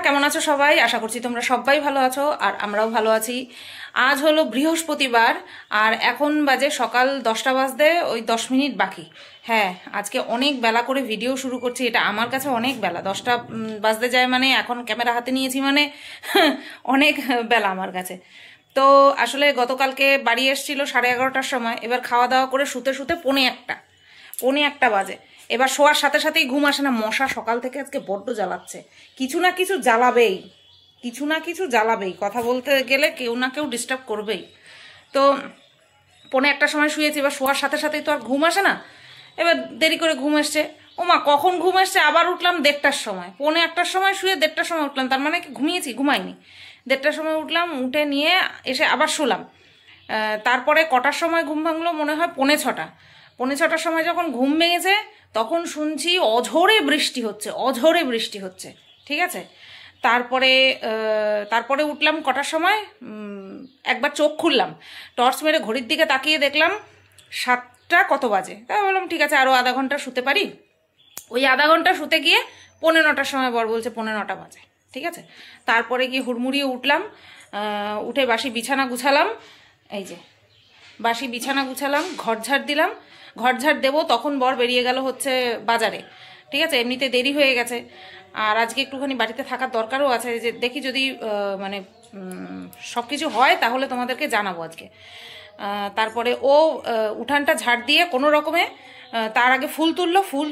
কেমন আছো সবাই? আশা করছি তোমরা সবাই ভালো আছো আর আমরাও ভালো আছি। আজ হলো বৃহস্পতিবার আর এখন বাজে সকাল 10টা বাজতে ওই 10 মিনিট বাকি। হ্যাঁ, আজকে অনেক বেলা করে ভিডিও শুরু করছি, এটা আমার কাছে অনেক বেলা। 10টা বাজতে যায় মানে এখন ক্যামেরা হাতে নিয়েছি মানে অনেক বেলা আমার কাছে। তো আসলে গতকালকে বাড়ি এসেছিল 11:30টার সময়, এবার খাওয়া দাওয়া করে শুতে শুতে পৌনে একটা বাজে। এবার শোয়ার সাথে সাথেই ঘুম আসে না। মশা সকাল থেকে আজকে বড্ড জ্বালাচ্ছে, কিছু না কিছু জ্বালাবেই, কথা বলতে গেলে কেউ না কেউ ডিস্টার্ব করবেই। তো পৌনে একটার সময় শুয়েছি, এবার শোয়ার সাথে সাথেই তো আর ঘুম আসে না। এবার দেরি করে ঘুম এসছে, ওমা কখন ঘুম এসছে, আবার উঠলাম 1:30টার সময়। পৌনে একটার সময় শুয়ে 1:30টার সময় উঠলাম, তার মানে কি ঘুমাইনি। 1:30টার সময় উঠলাম, উঠে নিয়ে এসে আবার শুলাম। তারপরে কটার সময় ঘুম ভাঙলো মনে হয় পৌনে 6টা। পৌনে 6টার সময় যখন ঘুম ভেঙেছে তখন শুনছি অঝোরে বৃষ্টি হচ্ছে, ঠিক আছে। তারপরে উঠলাম কটার সময়, একবার চোখ খুললাম, টর্চ মেরে ঘড়ির দিকে তাকিয়ে দেখলাম 7টা কত বাজে। তাই বললাম ঠিক আছে, আরও আধা ঘন্টা শুতে পারি। ওই আধা ঘন্টা শুতে গিয়ে পৌনে 9টার সময় বর বলছে পৌনে 9টা বাজে, ঠিক আছে। তারপরে গিয়ে হুড়মুড়িয়ে উঠলাম, উঠে বাসি বিছানা গুছালাম, এই যে বাসি বিছানা গুছালাম, ঘরঝাড় দিলাম। ঘরঝাড় দেবো তখন বর বেরিয়ে গেল হচ্ছে বাজারে, ঠিক আছে। এমনিতে দেরি হয়ে গেছে আর আজকে একটুখানি বাড়িতে থাকার দরকারও আছে, যে দেখি যদি মানে সব কিছু হয় তাহলে তোমাদেরকে জানাবো আজকে। তারপরে ও উঠানটা ঝাড় দিয়ে কোনো রকমে, তার আগে ফুল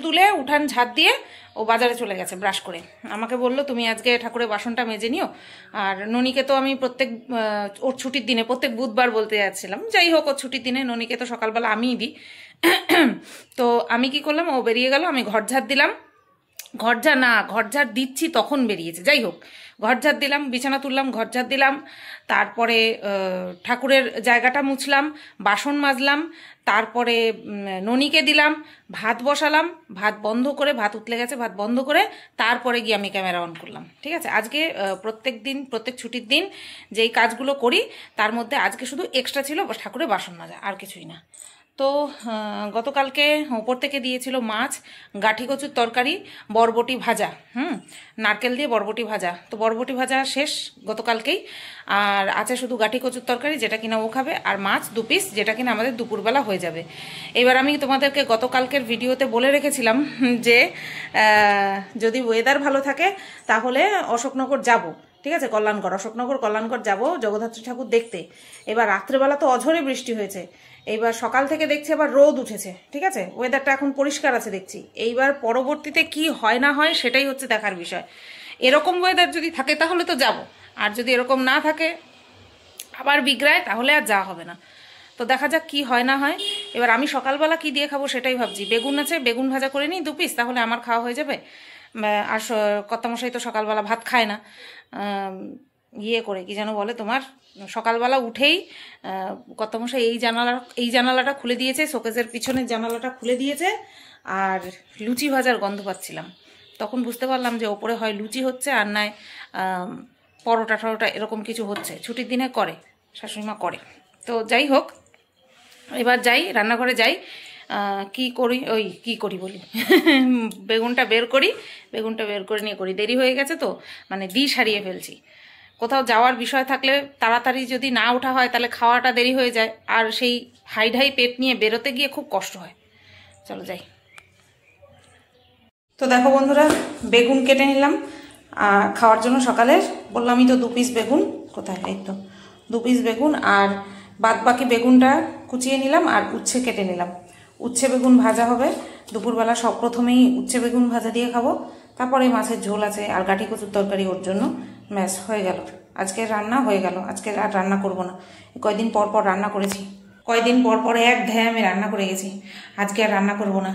তুলে উঠান ঝাড় দিয়ে ও বাজারে চলে গেছে ব্রাশ করে। আমাকে বললো তুমি আজকে ঠাকুরের বাসনটা মেজে নিও। আর ননিকে তো আমি ওর ছুটির দিনে প্রত্যেক বুধবার বলতে যাচ্ছিলাম, যাই হোক ওর ছুটির দিনে ননিকে তো সকালবেলা আমিই দিই। তো আমি কি করলাম, ও বেরিয়ে গেল, আমি ঘরঝাড় দিলাম। ঘরঝাড় দিচ্ছি তখন বেরিয়েছে, যাই হোক ঘরঝাড় দিলাম, বিছানা তুললাম, ঘরঝাড় দিলাম। তারপরে ঠাকুরের জায়গাটা মুছলাম, বাসন মাজলাম, তারপরে ননিকে দিলাম, ভাত বসালাম, ভাত উতলে গেছে, ভাত বন্ধ করে তারপরে গিয়ে আমি ক্যামেরা অন করলাম, ঠিক আছে। আজকে প্রত্যেক ছুটির দিন যেই কাজগুলো করি তার মধ্যে আজকে শুধু এক্সট্রা ছিল ঠাকুরের বাসন মাজা, আর কিছুই না। তো গতকালকে ওপর থেকে দিয়েছিল মাছ, গাঠি কচুর তরকারি, বরবটি ভাজা, নারকেল দিয়ে বরবটি ভাজা। তো বরবটি ভাজা শেষ গতকালকেই, আর আছে শুধু গাঠি কচুর তরকারি যেটা কিনা ও খাবে, আর মাছ 2 পিস যেটা কিনা আমাদের দুপুরবেলা হয়ে যাবে। এবার আমি তোমাদেরকে গতকালকের ভিডিওতে বলে রেখেছিলাম যে যদি ওয়েদার ভালো থাকে তাহলে অশোকনগর যাব, ঠিক আছে। অশোকনগর কল্যাণকর যাব জগদ্ধাত্রী ঠাকুর দেখতে। এবার রাত্রেবেলা তো অঝোরে বৃষ্টি হয়েছে, এইবার সকাল থেকে দেখছি আবার রোদ উঠেছে, ঠিক আছে। ওয়েদারটা এখন পরিষ্কার আছে দেখছি। এইবার পরবর্তীতে কি হয় না হয় সেটাই হচ্ছে দেখার বিষয়। এরকম ওয়েদার যদি থাকে তাহলে তো যাব, আর যদি এরকম না থাকে আবার বিগড়ায় তাহলে আর যাওয়া হবে না। তো দেখা যাক কি হয় না হয়। এবার আমি সকালবেলা কি দিয়ে খাবো সেটাই ভাবছি। বেগুন আছে, বেগুন ভাজা করে নিই 2 পিস, তাহলে আমার খাওয়া হয়ে যাবে। আর কর্তামশাই তো সকালবেলা ভাত খায় না, করে কি যেন বলে তোমার, সকালবেলা উঠেই কর্তামশাই এই জানালাটা খুলে দিয়েছে, শোকেসের পিছনের জানালাটা খুলে দিয়েছে, আর লুচি ভাজার গন্ধ পাচ্ছিলাম। তখন বুঝতে পারলাম যে ওপরে হয় লুচি হচ্ছে আর নয় পরোটা এরকম কিছু হচ্ছে। ছুটির দিনে করে, শাশুড়িমা করে। তো যাই হোক, এবার যাই রান্নাঘরে যাই, কি করি বলি বেগুনটা বের করে নিয়ে করি। দেরি হয়ে গেছে তো, মানে ডিশ হারিয়ে ফেলছি। কোথাও যাওয়ার বিষয় থাকলে তাড়াতাড়ি যদি না ওঠা হয় তাহলে খাওয়াটা দেরি হয়ে যায়, আর সেই হাই পেট নিয়ে বেরোতে গিয়ে খুব কষ্ট হয়। চলো যাই। তো দেখো বন্ধুরা, বেগুন কেটে নিলাম খাওয়ার জন্য। সকালের বললামই তো 2 পিস বেগুন, কোথায়, এই তো 2 পিস বেগুন, আর বাকি বেগুনটা কুচিয়ে নিলাম আর উচ্ছে কেটে নিলাম। উচ্ছে বেগুন ভাজা হবে দুপুরবেলা, প্রথমেই উচ্ছে বেগুন ভাজা দিয়ে খাবো। তারপরে মাছের ঝোল আছে আর গাঠি কচুর তরকারি, ওর জন্য ম্যাশ হয়ে গেল। আজকের রান্না হয়ে গেল, আজকে আর রান্না করব না। কয়দিন পর রান্না করেছি, কয়দিন পর এক ধ্যামে রান্না করে গেছি। আজকে আর রান্না করব না।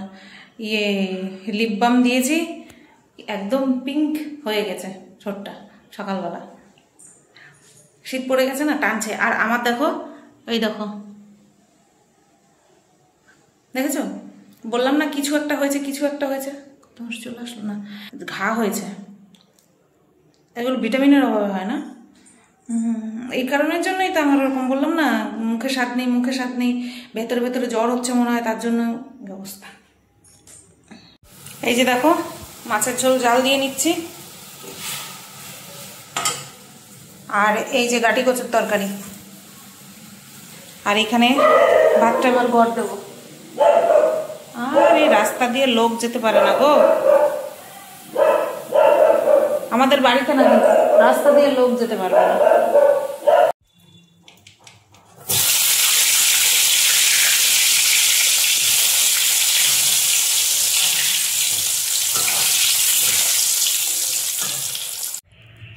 লিপ বাম দিয়েছি, একদম পিঙ্ক হয়ে গেছে ঠোঁটটা। সকালবেলা শীত পড়ে গেছে না, টানছে। আর আমার দেখো, এই দেখো, দেখেছো, বললাম না কিছু একটা হয়েছে। তোমার চলে আসলো না, ঘা হয়েছে। এগুলো ভিটামিনের অভাবে হয় না, এই কারণের জন্যই তো আমার ওরকম। বললাম না মুখে স্বাদ নেই, ভেতরে জ্বর হচ্ছে মনে হয়, তার জন্য অবস্থা। এই যে দেখো মাছের ঝোল জাল দিয়ে নিচ্ছি। আর এই যে গাটি কচুর তরকারি, আর এখানে ভাতটা এবার গড় দেবো। আর এই রাস্তা দিয়ে লোক যেতে পারে না গো, আমাদের বাড়িতে না, রাস্তা দিয়ে লোক যেতে পারবে না।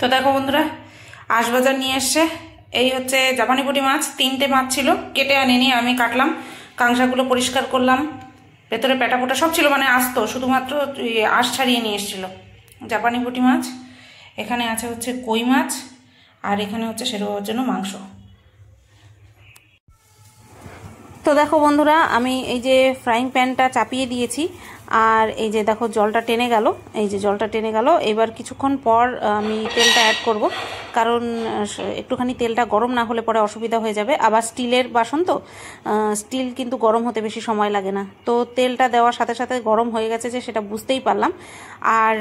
তো দেখো বন্ধুরা, আশবাজার নিয়ে এসছে, এই হচ্ছে জাপানি পুঁটি মাছ। 3টে মাছ ছিল, কেটে আনিনি, আমি কাটলাম, কাঁংসাগুলো পরিষ্কার করলাম, ভেতরে পেটা পোটা সব ছিল, মানে আসতো, শুধুমাত্র আঁশ ছাড়িয়ে নিয়ে এসেছিলো। জাপানি পুঁটি মাছ, এখানে আছে হচ্ছে কই মাছ, আর এখানে হচ্ছে সেরোর জন্য মাংস। তো দেখো বন্ধুরা, আমি এই যে ফ্রাইং প্যানটা চাপিয়ে দিয়েছি, আর এই যে দেখো জলটা টেনে গেল, এই যে জলটা টেনে গেল। এবার কিছুক্ষণ পর আমি তেলটা অ্যাড করব, কারণ একটুখানি তেলটা গরম না হলে পরে অসুবিধা হয়ে যাবে। আবার স্টিলের বাসন তো, স্টিল কিন্তু গরম হতে বেশি সময় লাগে না। তো তেলটা দেওয়ার সাথে সাথে গরম হয়ে গেছে যে সেটা বুঝতেই পারলাম। আর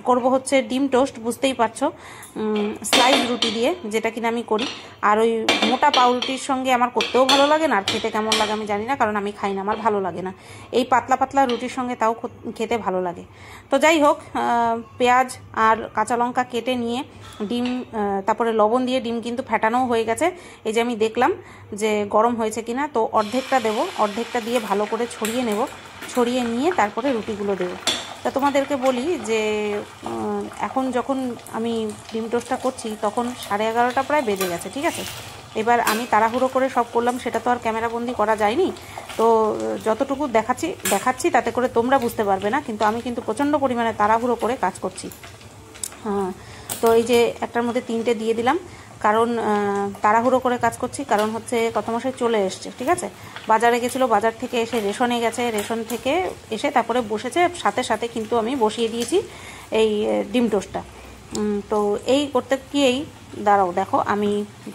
করব হচ্ছে ডিম টোস্ট, বুঝতেই পারছো, স্লাইস রুটি দিয়ে, যেটা কিনা আমি করি। আর ওই মোটা পাউরুটির সঙ্গে আমার করতেও ভালো লাগে না, আর খেতে কেমন লাগে আমি জানি না, কারণ আমি খাই না, আমার ভালো লাগে না। এই পাতলা পাতলা রুটির সঙ্গে তাও খেতে ভালো লাগে। তো যাই হোক, পেঁয়াজ আর কাঁচা লঙ্কা কেটে নিয়ে ডিম, তারপরে লবণ দিয়ে ডিম কিন্তু ফেটানোও হয়ে গেছে। এই যে আমি দেখলাম যে গরম হয়েছে কিনা, তো অর্ধেকটা দেবো, অর্ধেকটা দিয়ে ভালো করে ছড়িয়ে নেব, ছড়িয়ে নিয়ে তারপরে রুটিগুলো দেবো। তা তোমাদেরকে বলি যে এখন যখন আমি ডিম টোস্টটা করছি তখন 11:30 প্রায় বেজে গেছে, ঠিক আছে। এবার আমি তাড়াহুড়ো করে সব করলাম, সেটা তো আর ক্যামেরাবন্দি করা যায়নি। তো যতটুকু দেখাচ্ছি তাতে করে তোমরা বুঝতে পারবে না, কিন্তু আমি কিন্তু প্রচণ্ড পরিমাণে তাড়াহুড়ো করে কাজ করছি। হ্যাঁ, তো এই যে একটার মধ্যে 3টে দিয়ে দিলাম, কারণ তাড়াহুড়ো করে কাজ করছি, কারণ হচ্ছে কত মাসে চলে এসছে, ঠিক আছে। বাজারে গেছিলো, বাজার থেকে এসে রেশনে গেছে, রেশন থেকে এসে তারপরে বসেছে, সাথে সাথে কিন্তু আমি বসিয়ে দিয়েছি এই ডিম টোস্টটা। তো এই করতে গিয়েই দাঁড়াও, দেখো আমি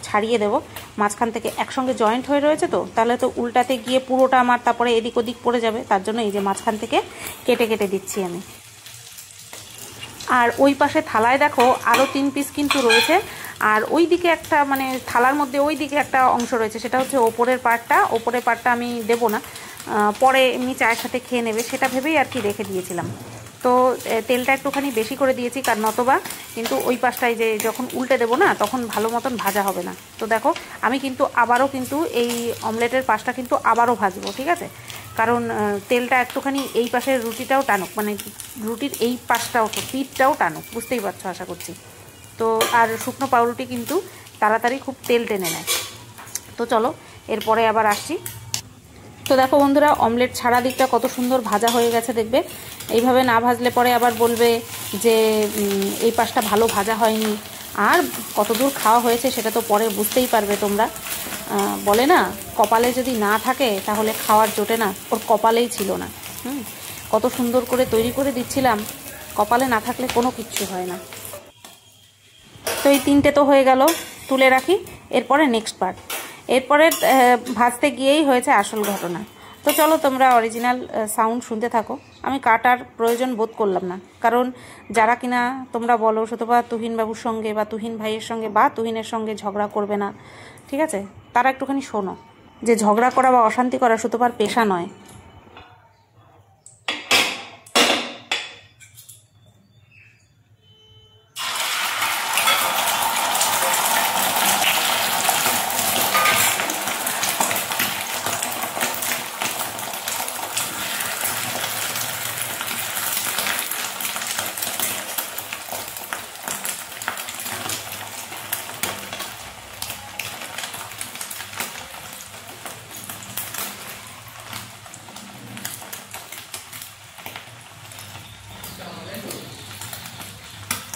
ছাড়িয়ে দেব, মাঝখান থেকে একসঙ্গে জয়েন্ট হয়ে রয়েছে, তো তাহলে তো উল্টাতে গিয়ে পুরোটা আমার তারপরে এদিক ওদিক পড়ে যাবে, তার জন্য এই যে মাঝখান থেকে কেটে কেটে দিচ্ছি আমি। আর ওই পাশে থালায় দেখো আরও 3 পিস কিন্তু রয়েছে, আর ওই দিকে একটা, মানে থালার মধ্যে ওই দিকে একটা অংশ রয়েছে, সেটা হচ্ছে ওপরের পার্টটা আমি দেবো না, পরে এমনি চায়ের সাথে খেয়ে নেবে, সেটা ভেবেই আর কি রেখে দিয়েছিলাম। তো তেলটা একটুখানি বেশি করে দিয়েছি, কারণ নতবা কিন্তু ওই পাশটায় যে যখন উল্টে দেবো না, তখন ভালো মতন ভাজা হবে না। তো দেখো আমি কিন্তু আবারও কিন্তু এই অমলেটের পাশটা কিন্তু আবারও ভাজবো, ঠিক আছে, কারণ তেলটা একটুখানি এই পাশের রুটিটাও টানুক, মানে রুটির এই পাশটাও, তো পিঠটাও টানুক, বুঝতেই পারছো আশা করছি। তো আর শুকনো পাউরুটি কিন্তু তাড়াতাড়ি খুব তেল টেনে নেয়। তো চলো এরপরে আবার আসছি। তো দেখো বন্ধুরা, অমলেট ছাড়া দিকটা কত সুন্দর ভাজা হয়ে গেছে, দেখবে। এইভাবে না ভাজলে পরে আবার বলবে যে এই পাশটা ভালো ভাজা হয়নি। আর কত দূর খাওয়া হয়েছে সেটা তো পরে বুঝতেই পারবে তোমরা। বলে না, কপালে যদি না থাকে তাহলে খাওয়ার জোটে না, ওর কপালেই ছিল না। কত সুন্দর করে তৈরি করে দিচ্ছিলাম, কপালে না থাকলে কোনো কিচ্ছু হয় না। তো এই 3টে তো হয়ে গেল, তুলে রাখি। এরপরে নেক্সট পার্ট, এরপরে ভাজতে গিয়েই হয়েছে আসল ঘটনা। তো চলো তোমরা অরিজিনাল সাউন্ড শুনতে থাকো। আমি কাটার প্রয়োজন বোধ করলাম না, কারণ যারা কিনা তোমরা বলো শতবা তুহিন বাবুর সঙ্গে বা তুহিন ভাইয়ের সঙ্গে বা তুহিনের সঙ্গে ঝগড়া করবে না, ঠিক আছে, তারা একটুখানি শোনো যে ঝগড়া করা বা অশান্তি করা শতবার পেশা নয়।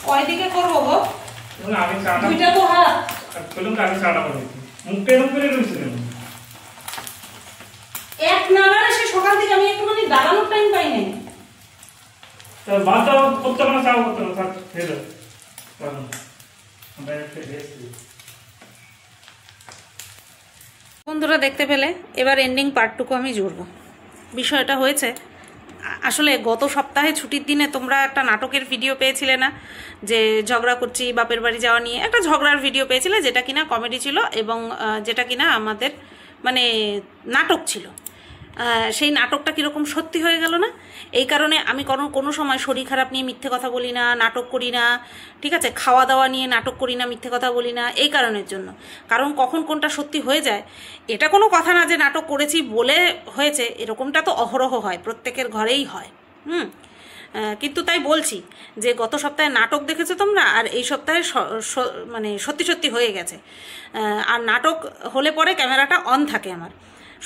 কয়দিকে করবো গো? দুইটা তো হাত। এক নাগারে সে সকাল থেকে আমি একটুখানি দাঁড়ানোর টাইম পাই নাই। বন্ধুরা দেখতে পেলে, এবার এন্ডিং পার্টটুকু আমি জুড়ব। বিষয়টা হয়েছে আসলে গত সপ্তাহে ছুটির দিনে তোমরা একটা নাটকের ভিডিও পেয়েছিলে না, যে ঝগড়া করছি বাপের বাড়ি যাওয়া নিয়ে একটা ঝগড়ার ভিডিও পেয়েছিলে, যেটা কিনা কমেডি ছিল এবং যেটা কিনা আমাদের মানে নাটক ছিল। সেই নাটকটা কীরকম সত্যি হয়ে গেল না? এই কারণে আমি কোনো সময় শরীর খারাপ নিয়ে মিথ্যে কথা বলি না, নাটক করি না, ঠিক আছে, খাওয়া দাওয়া নিয়ে নাটক করি না, মিথ্যে কথা বলি না, এই কারণের জন্য। কারণ কখন কোনটা সত্যি হয়ে যায় এটা কোনো কথা না যে নাটক করেছি বলে হয়েছে, এরকমটা তো অহরহ হয়, প্রত্যেকের ঘরেই হয়। কিন্তু তাই বলছি যে গত সপ্তাহে নাটক দেখেছো তোমরা, আর এই সপ্তাহে মানে সত্যি সত্যি হয়ে গেছে। আর নাটক হলে পরে ক্যামেরাটা অন থাকে আমার,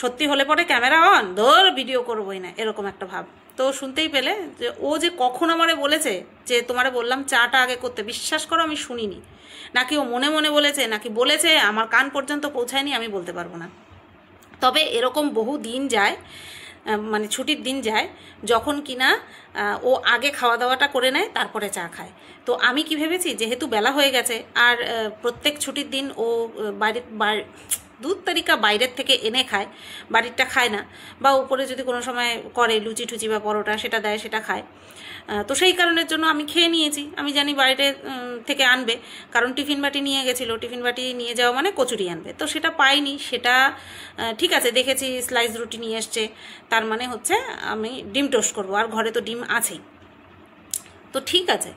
সত্যি হলে পরে ক্যামেরা অন, ধর ভিডিও করবোই না, এরকম একটা ভাব। তো শুনতেই পেলে যে ও যে কখন আমারে বলেছে যে তোমারে বললাম চাটা আগে করতে, বিশ্বাস করো আমি শুনিনি। নাকি ও মনে মনে বলেছে, নাকি বলেছে আমার কান পর্যন্ত পৌঁছায়নি, আমি বলতে পারবো না। তবে এরকম বহু দিন যায়, মানে ছুটির দিন যায় যখন কিনা ও আগে খাওয়া দাওয়াটা করে নেয়, তারপরে চা খায়। তো আমি কি ভেবেছি, যেহেতু বেলা হয়ে গেছে আর প্রত্যেক ছুটির দিন ও দুধ তারিকা বাইরের থেকে এনে খায়, বাড়িরটা খায় না, বা উপরে যদি কোনো সময় করে লুচি টুচি বা পরোটা সেটা দেয়, সেটা খায়। তো সেই কারণের জন্য আমি খেয়ে নিয়েছি। আমি জানি বাইরে থেকে আনবে, কারণ টিফিন বাটি নিয়ে গেছিলো, টিফিন বাটি নিয়ে যাওয়া মানে কচুরি আনবে, তো সেটা পাইনি। সেটা ঠিক আছে, দেখেছি স্লাইস রুটি নিয়ে এসছে, তার মানে হচ্ছে আমি ডিম টোস্ট করবো, আর ঘরে তো ডিম আছেই। তো ঠিক আছে,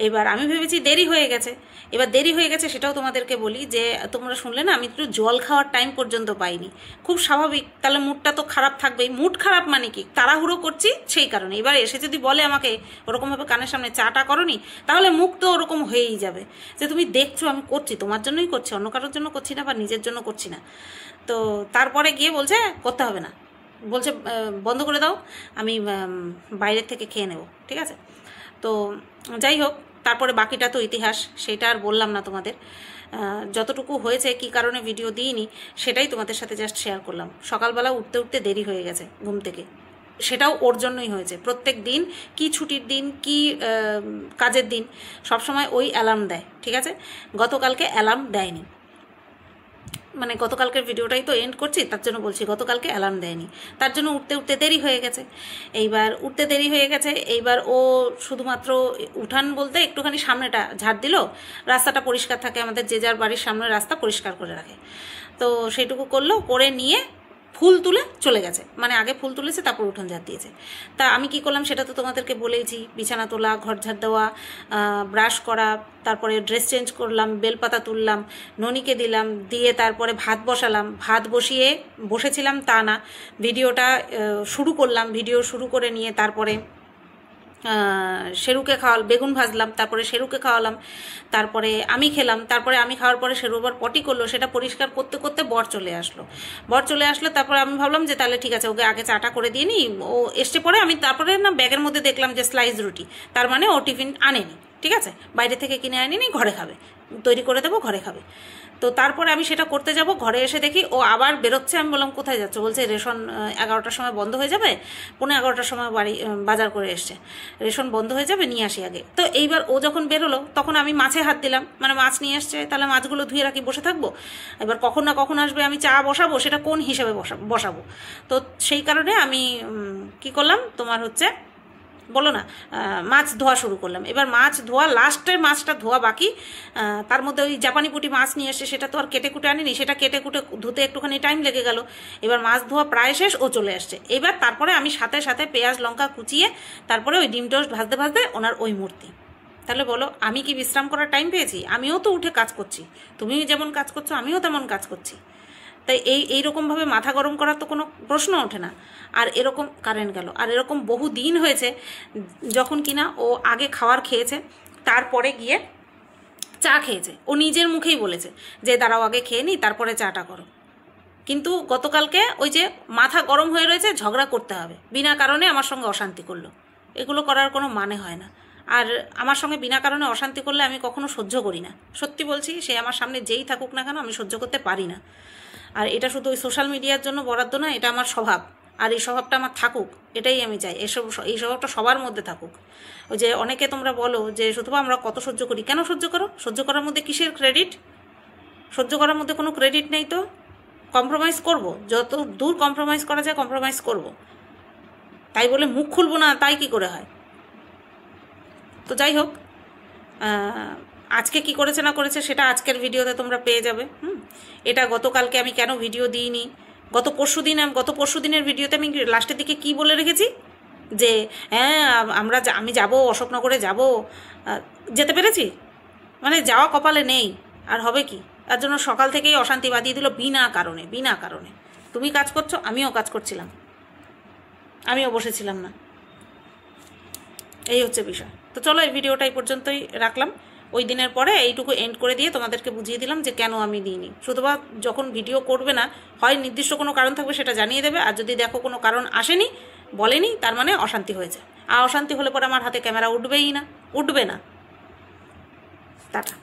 এবার আমি ভেবেছি দেরি হয়ে গেছে। এবার দেরি হয়ে গেছে সেটাও তোমাদেরকে বলি, যে তোমরা শুনলে না আমি একটু জল খাওয়ার টাইম পর্যন্ত পাইনি। খুব স্বাভাবিক, তাহলে মুডটা তো খারাপ থাকবেই। মুড খারাপ মানে কি, তাড়াহুড়ো করছি সেই কারণে। এবার এসে যদি বলে আমাকে ওরকমভাবে কানের সামনে চাটা করনি, তাহলে মুখ তো ওরকম হয়েই যাবে যে তুমি দেখছো আমি করছি, তোমার জন্যই করছি, অন্য কারোর জন্য করছি না বা নিজের জন্য করছি না। তো তারপরে গিয়ে বলছে করতে হবে না, বলছে বন্ধ করে দাও, আমি বাইরের থেকে খেয়ে নেব, ঠিক আছে। তো যাই হোক, তারপরে বাকিটা তো ইতিহাস, সেটা আর বললাম না তোমাদের। যতটুকু হয়েছে, কি কারণে ভিডিও দিইনি সেটাই তোমাদের সাথে জাস্ট শেয়ার করলাম। সকালবেলা উঠতে উঠতে দেরি হয়ে গেছে ঘুম থেকে, সেটাও ওর জন্যই হয়েছে। প্রত্যেক দিন, কি ছুটির দিন কি কাজের দিন, সবসময় ওই অ্যালার্ম দেয়, ঠিক আছে। গতকালকে অ্যালার্ম দেয়নি, মানে গতকালকের ভিডিওটাই তো এন্ড করছি, তার জন্য বলছি গতকালকে অ্যালার্ম দেয়নি, তার জন্য উঠতে উঠতে দেরি হয়ে গেছে। এইবার উঠতে দেরি হয়ে গেছে, এইবার ও শুধুমাত্র উঠান বলতে একটুখানি সামনেটা ঝাড় দিল, রাস্তাটা পরিষ্কার থাকে আমাদের, যে যার বাড়ির সামনের রাস্তা পরিষ্কার করে রাখে, তো সেইটুকু করলো, করে নিয়ে ফুল তুলে চলে গেছে। মানে আগে ফুল তুলেছে, তারপর উঠোন ঝাড় দিয়েছে। তা আমি কি করলাম সেটা তো তোমাদেরকে বলেইছি, বিছানা তোলা, ঘর ঝাড় দেওয়া, ব্রাশ করা, তারপরে ড্রেস চেঞ্জ করলাম, বেলপাতা তুললাম, ননিকে দিলাম, দিয়ে তারপরে ভাত বসালাম। ভাত বসিয়ে বসেছিলাম তা না, ভিডিওটা শুরু করলাম, ভিডিও শুরু করে নিয়ে তারপরে শেরুকে বেগুন ভাজলাম, তারপরে শেরুকে খাওয়ালাম, তারপরে আমি খেলাম, তারপরে আমি খাওয়ার পরে শেরু আবার পটি করলো, সেটা পরিষ্কার করতে করতে বর চলে আসলো। তারপরে আমি ভাবলাম যে তাহলে ঠিক আছে, ওকে আগে চাটা করে দিয়ে নি, ও এসছে পরে। আমি তারপরে না ব্যাগের মধ্যে দেখলাম যে স্লাইস রুটি, তার মানে ও টিফিন আনেনি, ঠিক আছে, বাইরে থেকে কিনে আনিনি, ঘরে খাবে, তৈরি করে দেবো, ঘরে খাবে। তো তারপরে আমি সেটা করতে যাব, ঘরে এসে দেখি ও আবার বেরোচ্ছে। আমি বললাম কোথায় যাচ্ছ, বলছে রেশন 11টার সময় বন্ধ হয়ে যাবে, 11:15টার সময় বাজার করে এসছে, রেশন বন্ধ হয়ে যাবে, নিয়ে আসি আগে। তো এইবার ও যখন বেরোলো তখন আমি মাছে হাত দিলাম, মানে মাছ নিয়ে এসছে, তাহলে মাছগুলো ধুয়ে রাখি, বসে থাকবো। এবার কখন না কখন আসবে, আমি চা বসাবো, সেটা কোন হিসেবে বসাবো। তো সেই কারণে আমি কি করলাম, তোমার হচ্ছে বলো না, মাছ ধোয়া শুরু করলাম। এবার মাছ ধোয়া, লাস্টের মাছটা ধোয়া বাকি, তার মধ্যে ওই জাপানি পুঁটি মাছ নিয়ে এসে সেটা তো আর কেটে কুটে আনিনি, সেটা কেটে কুটে ধুতে একটুখানি টাইম লেগে গেল। এবার মাছ ধোয়া প্রায় শেষ, ও চলে আসছে। এবার তারপরে আমি সাথে সাথে পেঁয়াজ লঙ্কা কুচিয়ে তারপরে ওই ডিম টোস্ট ভাজতে ভাজতে ওনার ওই মূর্তি। তাহলে বলো আমি কি বিশ্রাম করার টাইম পেয়েছি? আমিও তো উঠে কাজ করছি, তুমিও যেমন কাজ করছো আমিও তেমন কাজ করছি। তাই এইরকমভাবে মাথা গরম করার তো কোনো প্রশ্ন ওঠে না। আর এরকম কারেন্ট গেল, আর এরকম বহু দিন হয়েছে যখন কিনা ও আগে খাওয়ার খেয়েছে, তারপরে গিয়ে চা খেয়েছে। ও নিজের মুখেই বলেছে যে দাঁড়াও আগে খেয়ে নিই, তারপরে চাটা করো। কিন্তু গতকালকে ওই যে মাথা গরম হয়ে রয়েছে, ঝগড়া করতে হবে, বিনা কারণে আমার সঙ্গে অশান্তি করলো। এগুলো করার কোনো মানে হয় না। আর আমার সঙ্গে বিনা কারণে অশান্তি করলে আমি কখনো সহ্য করি না, সত্যি বলছি। সে আমার সামনে যেই থাকুক না কেন, আমি সহ্য করতে পারি না। আর এটা শুধু ওই সোশ্যাল মিডিয়ার জন্য বরাদ্দ না, এটা আমার স্বভাব। আর এই স্বভাবটা আমার থাকুক, এটাই আমি চাই। এই স্বভাবটা সবার মধ্যে থাকুক। ওই যে অনেকে তোমরা বলো যে শুধু আমরা কত সহ্য করি, কেন সহ্য করো? সহ্য করার মধ্যে কিসের ক্রেডিট? সহ্য করার মধ্যে কোনো ক্রেডিট নেই তো। কম্প্রোমাইজ করব, যত দূর কম্প্রোমাইজ করা যায় কম্প্রোমাইজ করব। তাই বলে মুখ খুলবো না তাই কি করে হয়? তো যাই হোক, আজকে কি করেছে না করেছে সেটা আজকের ভিডিওতে তোমরা পেয়ে যাবে। এটা গতকালকে আমি কেন ভিডিও দিইনি, গত পরশু দিনের ভিডিওতে আমি লাস্টের দিকে কি বলে রেখেছি যে হ্যাঁ আমি যাব অশোকনগরে যাব, যেতে পেরেছি? মানে যাওয়া কপালে নেই, আর হবে কি? তার জন্য সকাল থেকেই অশান্তি বাঁধিয়ে দিল বিনা কারণে। তুমি কাজ করছো, আমিও কাজ করছিলাম, আমিও বসেছিলাম না, এই হচ্ছে বিষয়। তো চলো এই ভিডিওটা এই পর্যন্তই রাখলাম। ওই দিনের পরে এইটুকু এন্ড করে দিয়ে তোমাদেরকে বুঝিয়ে দিলাম যে কেন আমি দিইনি। শুধুবা যখন ভিডিও করবে না, হয় নির্দিষ্ট কোনো কারণ থাকবে সেটা জানিয়ে দেবে, আর যদি দেখো কোনো কারণ আসেনি, বলেনি, তার মানে অশান্তি হয়েছে। আর অশান্তি হলে পরে আমার হাতে ক্যামেরা উঠবে না। টাটা।